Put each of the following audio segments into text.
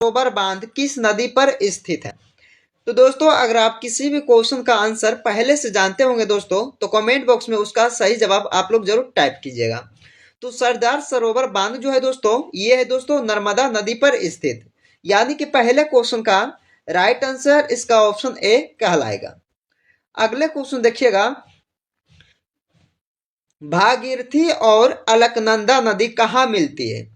सरोवर बांध किस नदी पर स्थित है? तो दोस्तों अगर आप किसी भी क्वेश्चन का आंसर पहले से जानते होंगे दोस्तों, तो कमेंट बॉक्स में उसका सही जवाब आप लोग जरूर टाइप कीजिएगा। तो सरदार सरोवर बांध जो है दोस्तों, ये है दोस्तों नर्मदा नदी पर स्थित। यानी कि पहले क्वेश्चन का राइट आंसर इसका ऑप्शन ए कहलाएगा। अगले क्वेश्चन देखिएगा, भागीरथी और अलकनंदा नदी कहाँ मिलती है?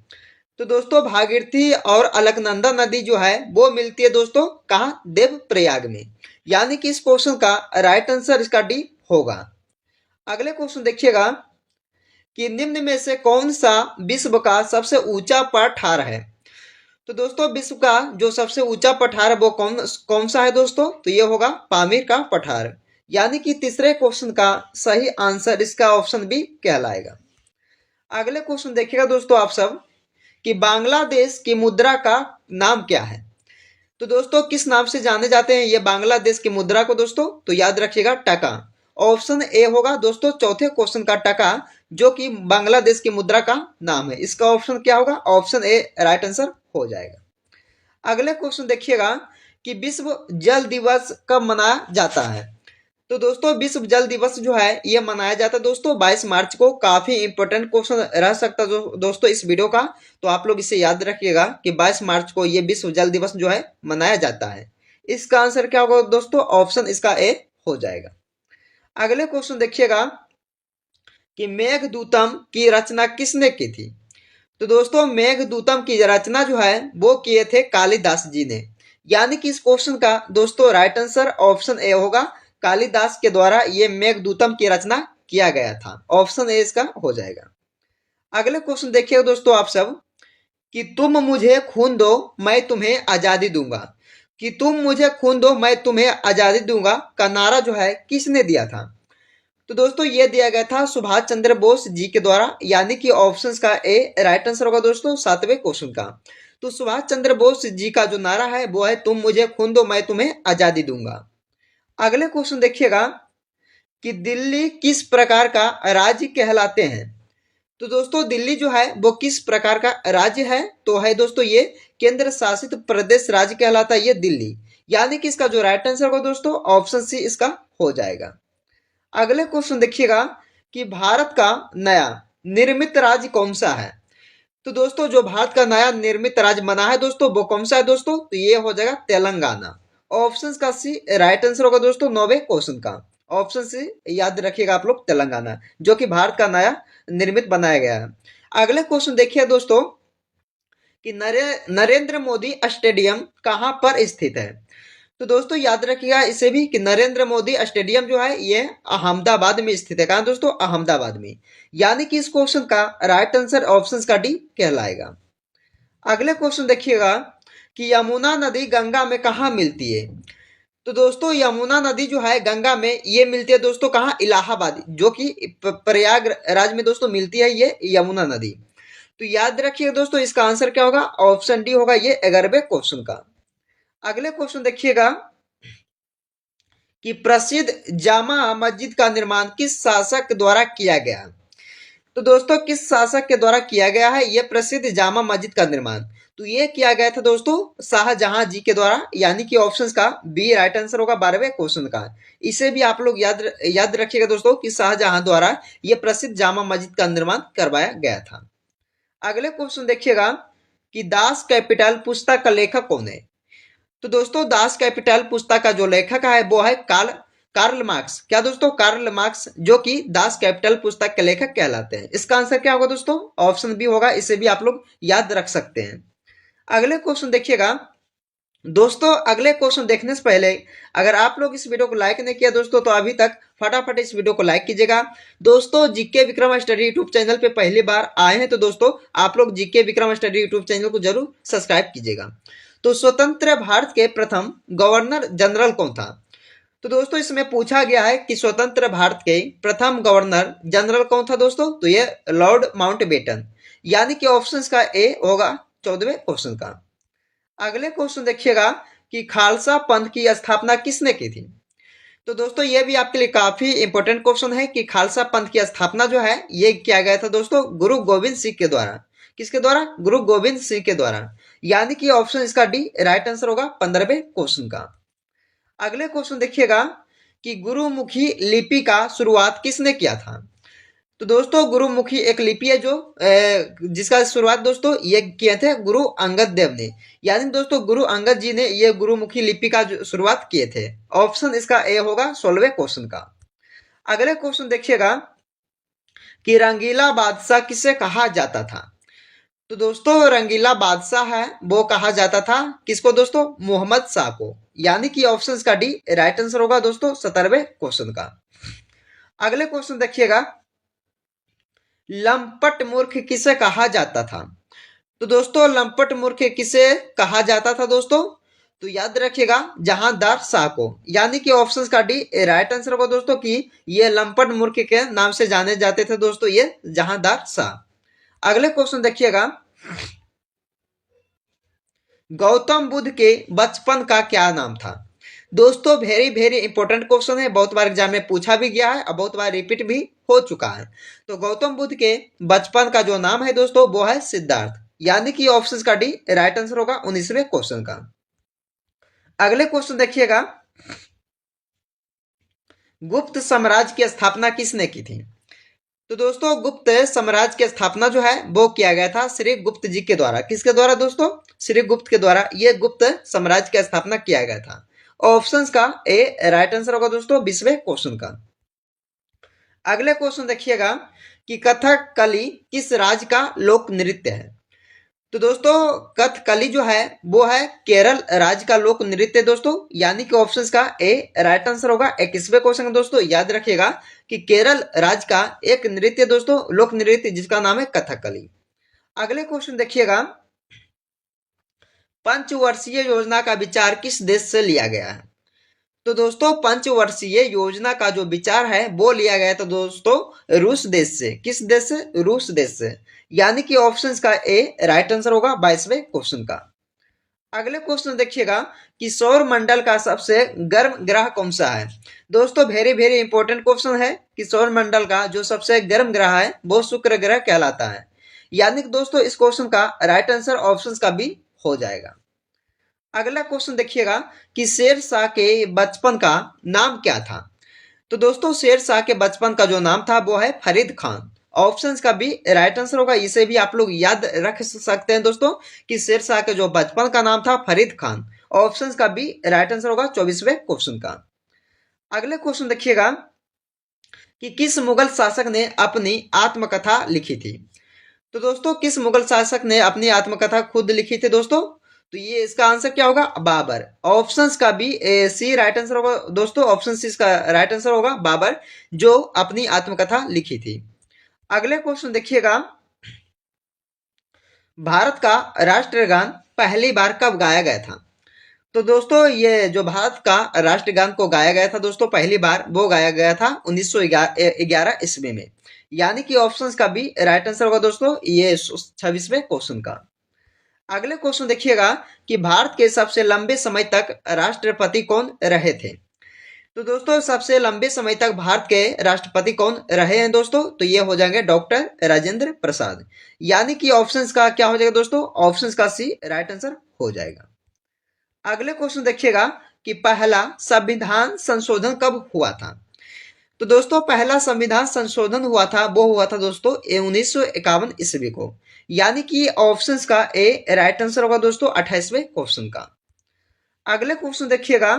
तो दोस्तों भागीरथी और अलकनंदा नदी जो है वो मिलती है दोस्तों कहाँ? देवप्रयाग में। यानी कि इस क्वेश्चन का राइट आंसर इसका डी होगा। अगले क्वेश्चन देखिएगा कि निम्न में से कौन सा विश्व का सबसे ऊंचा पठार है? तो दोस्तों विश्व का जो सबसे ऊंचा पठार है वो कौन कौन सा है दोस्तों? तो ये होगा पामीर का पठार। यानी कि तीसरे क्वेश्चन का सही आंसर इसका ऑप्शन बी कहलाएगा। अगले क्वेश्चन देखिएगा दोस्तों आप सब कि बांग्लादेश की मुद्रा का नाम क्या है? तो दोस्तों किस नाम से जाने जाते हैं ये बांग्लादेश की मुद्रा को दोस्तों? तो याद रखिएगा टका। ऑप्शन ए होगा दोस्तों चौथे क्वेश्चन का टका, जो कि बांग्लादेश की मुद्रा का नाम है। इसका ऑप्शन क्या होगा? ऑप्शन ए राइट आंसर हो जाएगा। अगले क्वेश्चन देखिएगा कि विश्व जल दिवस कब मनाया जाता है? तो दोस्तों विश्व जल दिवस जो है ये मनाया जाता है दोस्तों 22 मार्च को। काफी इंपॉर्टेंट क्वेश्चन रह सकता है दोस्तों इस वीडियो का, तो आप लोग इसे याद रखिएगा कि 22 मार्च को ये विश्व जल दिवस जो है मनाया जाता है। इसका आंसर क्या होगा दोस्तों? ऑप्शन इसका ए हो जाएगा। अगले क्वेश्चन देखिएगा कि मेघदूतम की रचना किसने की थी? तो दोस्तों मेघदूतम की रचना जो है वो किए थे कालिदास जी ने। यानी कि इस क्वेश्चन का दोस्तों राइट आंसर ऑप्शन ए होगा, कालिदास के द्वारा ये मेघदूतम की रचना किया गया था। ऑप्शन ए इसका हो जाएगा। अगले क्वेश्चन देखिए दोस्तों आप सब कि तुम मुझे खून दो मैं तुम्हें आजादी दूंगा। कि तुम मुझे खून दो मैं तुम्हें आजादी दूंगा का नारा जो है किसने दिया था? तो दोस्तों ये दिया गया था सुभाष चंद्र बोस जी के द्वारा। यानी कि ऑप्शंस का ए राइट आंसर होगा दोस्तों सातवें क्वेश्चन का। तो सुभाष चंद्र बोस जी का जो नारा है वो है तुम मुझे खून दो मैं तुम्हें आजादी दूंगा। अगले क्वेश्चन देखिएगा कि दिल्ली किस प्रकार का राज्य कहलाते हैं? तो दोस्तों दिल्ली जो है वो किस प्रकार का राज्य है? तो है दोस्तों ये केंद्र शासित प्रदेश राज्य कहलाता है ये दिल्ली। यानी कि इसका जो राइट आंसर होगा दोस्तों ऑप्शन सी इसका हो जाएगा। अगले क्वेश्चन देखिएगा कि भारत का नया निर्मित राज्य कौन सा है? तो दोस्तों जो भारत का नया निर्मित राज्य बना है दोस्तों वो कौन सा है दोस्तों? तो ये हो जाएगा तेलंगाना। ऑप्शन का सी राइट आंसर होगा दोस्तों नौवे क्वेश्चन का। ऑप्शन सी याद रखिएगा आप लोग तेलंगाना, जो कि भारत का नया निर्मित बनाया गया है। अगले क्वेश्चन देखिए दोस्तों कि नरेंद्र मोदी स्टेडियम कहां पर स्थित है? तो दोस्तों याद रखिएगा इसे भी कि नरेंद्र मोदी स्टेडियम जो है ये अहमदाबाद में स्थित है। कहां दोस्तों? अहमदाबाद में। यानी कि इस क्वेश्चन का राइट आंसर ऑप्शन का डी कहलाएगा। अगले क्वेश्चन देखिएगा कि यमुना नदी गंगा में कहा मिलती है? तो दोस्तों यमुना नदी जो है गंगा में ये मिलती है दोस्तों कहाँ? इलाहाबाद, जो कि प्रयागराज में दोस्तों मिलती है ये यमुना नदी। तो याद रखिए दोस्तों इसका आंसर क्या होगा? ऑप्शन डी होगा ये 11वें क्वेश्चन का। अगले क्वेश्चन देखिएगा कि प्रसिद्ध जामा मस्जिद का निर्माण किस शासक द्वारा किया गया? तो दोस्तों किस शासक के द्वारा किया गया है ये प्रसिद्ध जामा मस्जिद का निर्माण? तो ये किया गया था दोस्तों शाहजहां जी के द्वारा। यानी कि ऑप्शंस का बी राइट आंसर होगा 12वें क्वेश्चन का। इसे भी आप लोग याद रखिएगा दोस्तों कि शाहजहां द्वारा ये प्रसिद्ध जामा मस्जिद का निर्माण करवाया गया था। अगले क्वेश्चन देखिएगा कि दास कैपिटल पुस्तक का लेखक कौन है? तो दोस्तों दास कैपिटल पुस्तक का जो लेखक है वो है कार्ल मार्क्स। क्या दोस्तों? कार्ल मार्क्स, जो कि दास कैपिटल पुस्तक के लेखक कहलाते हैं। इसका आंसर क्या होगा दोस्तों? ऑप्शन बी होगा। इसे भी आप लोग याद रख सकते हैं। अगले क्वेश्चन देखिएगा दोस्तों। अगले क्वेश्चन देखने से पहले अगर आप लोग इस वीडियो को लाइक नहीं किया दोस्तों तो अभी तक फटाफट इस वीडियो को लाइक कीजिएगा। दोस्तों GK Vikram study YouTube channel पे पहली बार आए हैं तो दोस्तों आप लोग GK Vikram study YouTube channel को जरूर सब्सक्राइब कीजिएगा। तो स्वतंत्र भारत के प्रथम गवर्नर जनरल कौन था? तो दोस्तों इसमें पूछा गया है कि स्वतंत्र भारत के प्रथम गवर्नर जनरल कौन था दोस्तों? तो ये लॉर्ड माउंटबेटन। यानी कि ऑप्शंस का ए होगा 14वें क्वेश्चन का। अगले क्वेश्चन देखिएगा कि खालसा पंथ की स्थापना किसने की थी? तो दोस्तों ये भी आपके लिए काफी इंपॉर्टेंट क्वेश्चन है कि खालसा पंथ की स्थापना जो है ये किया गया था दोस्तों गुरु गोविंद सिंह के द्वारा। किसके द्वारा? गुरु गोविंद सिंह के द्वारा। यानी कि ऑप्शन इसका डी राइट आंसर होगा 15वें क्वेश्चन का। अगले क्वेश्चन देखिएगा कि गुरुमुखी लिपि का शुरुआत किसने किया था। तो दोस्तों गुरुमुखी एक लिपि है जो जिसका शुरुआत दोस्तों ये किए थे गुरु अंगद देव ने। यानी दोस्तों गुरु अंगद जी ने ये गुरुमुखी लिपि का शुरुआत किए थे। ऑप्शन इसका ए होगा 16वें क्वेश्चन का। अगले क्वेश्चन देखिएगा कि रंगीला बादशाह किसे कहा जाता था। तो दोस्तों रंगीला बादशाह है वो कहा जाता था किसको दोस्तों, मोहम्मद शाह को। यानी कि ऑप्शन का डी राइट आंसर होगा दोस्तों 17वें क्वेश्चन का। अगले क्वेश्चन देखिएगा लंपट मूर्ख किसे कहा जाता था। तो दोस्तों लंपट मूर्ख किसे कहा जाता था दोस्तों, तो याद रखिएगा जहांदार शाह को। यानी कि ऑप्शन का डी राइट आंसर होगा दोस्तों कि ये लंपट मूर्ख के नाम से जाने जाते थे दोस्तों ये जहांदार शाह। अगले क्वेश्चन देखिएगा गौतम बुद्ध के बचपन का क्या नाम था। दोस्तों वेरी वेरी इंपॉर्टेंट क्वेश्चन है, बहुत बार एग्जाम में पूछा भी गया है और बहुत बार रिपीट भी हो चुका है। तो गौतम बुद्ध के बचपन का जो नाम है दोस्तों वो है सिद्धार्थ। यानी कि ऑप्शन का डी राइट आंसर होगा 19वें क्वेश्चन का। अगले क्वेश्चन देखिएगा गुप्त साम्राज्य की स्थापना किसने की थी। तो दोस्तों गुप्त साम्राज्य की स्थापना जो है वो किया गया था श्री गुप्त जी के द्वारा। किसके द्वारा दोस्तों, श्री गुप्त के द्वारा ये गुप्त साम्राज्य की स्थापना किया गया था। ऑप्शंस का ए राइट आंसर होगा दोस्तों 20वें क्वेश्चन का। अगले क्वेश्चन देखिएगा कि कथकली किस राज्य का लोक नृत्य है। तो दोस्तों कथकली जो है वो है केरल राज्य का लोक नृत्य दोस्तों। यानी कि ऑप्शंस का ए राइट आंसर होगा 21वें क्वेश्चन दोस्तों। याद रखिएगा कि केरल राज्य का एक नृत्य दोस्तों लोक नृत्य जिसका नाम है कथकली। अगले क्वेश्चन देखिएगा पंचवर्षीय योजना का विचार किस देश से लिया गया है। तो दोस्तों पंचवर्षीय योजना का जो विचार है वो लिया गया था दोस्तों रूस देश से। किस देश से, रूस देश से। यानी कि ऑप्शंस का ए राइट आंसर होगा 22वें क्वेश्चन का। अगले क्वेश्चन देखिएगा कि सौर मंडल का सबसे गर्म ग्रह कौन सा है। दोस्तों वेरी वेरी इंपॉर्टेंट क्वेश्चन है कि सौर मंडल का जो सबसे गर्म ग्रह है वो शुक्र ग्रह कहलाता है। यानी कि दोस्तों इस क्वेश्चन का राइट आंसर ऑप्शंस का भी हो जाएगा। अगला क्वेश्चन देखिएगा कि शेर शाह के बचपन का नाम क्या था। तो दोस्तों शेर शाह के बचपन का जो नाम था वो है फरीद खान। ऑप्शंस का भी राइट आंसर होगा। इसे भी आप लोग याद रख सकते हैं दोस्तों कि शेर शाह के जो बचपन का नाम था फरीद खान। ऑप्शंस का भी राइट आंसर होगा 24वें क्वेश्चन का। अगले क्वेश्चन देखिएगा कि किस मुगल शासक ने अपनी आत्मकथा लिखी थी। तो दोस्तों किस मुगल शासक ने अपनी आत्मकथा खुद लिखी थी दोस्तों, तो ये इसका आंसर क्या होगा, बाबर। ऑप्शंस का भी सी राइट आंसर होगा दोस्तों। ऑप्शन सी इसका राइट आंसर होगा बाबर जो अपनी आत्मकथा लिखी थी। अगले क्वेश्चन देखिएगा भारत का राष्ट्रगान पहली बार कब गाया गया था। तो दोस्तों ये जो भारत का राष्ट्रगान को गाया गया था दोस्तों पहली बार वो गाया गया था 1911 ईस्वी में। यानी कि ऑप्शंस का भी राइट आंसर होगा दोस्तों ये 26वें क्वेश्चन का। अगले क्वेश्चन देखिएगा कि भारत के सबसे लंबे समय तक राष्ट्रपति कौन रहे थे। तो दोस्तों सबसे लंबे समय तक भारत के राष्ट्रपति कौन रहे हैं दोस्तों, तो ये हो जाएंगे डॉक्टर राजेंद्र प्रसाद। यानी कि ऑप्शंस का क्या हो जाएगा दोस्तों, ऑप्शंस का सी राइट आंसर हो जाएगा। अगले क्वेश्चन देखिएगा कि पहला संविधान संशोधन कब हुआ था। तो दोस्तों पहला संविधान संशोधन हुआ था वो हुआ था दोस्तों 1951 ईस्वी को। यानी कि ऑप्शंस का ए राइट आंसर होगा दोस्तों 28वें क्वेश्चन का। अगले क्वेश्चन देखिएगा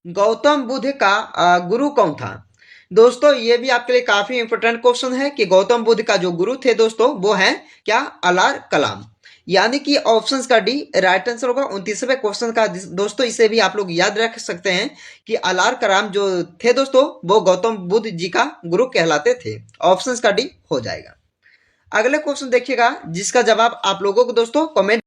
गौतम बुद्ध का गुरु कौन था। दोस्तों ये भी आपके लिए काफी इंपोर्टेंट क्वेश्चन है कि गौतम बुद्ध का जो गुरु थे दोस्तों वो है क्या, अलार कलाम। यानी कि ऑप्शंस का डी राइट आंसर होगा 29वें क्वेश्चन का। दोस्तों इसे भी आप लोग याद रख सकते हैं कि अलार कलाम जो थे दोस्तों वो गौतम बुद्ध जी का गुरु कहलाते थे। ऑप्शंस का डी हो जाएगा। अगले क्वेश्चन देखिएगा जिसका जवाब आप लोगों को दोस्तों कमेंट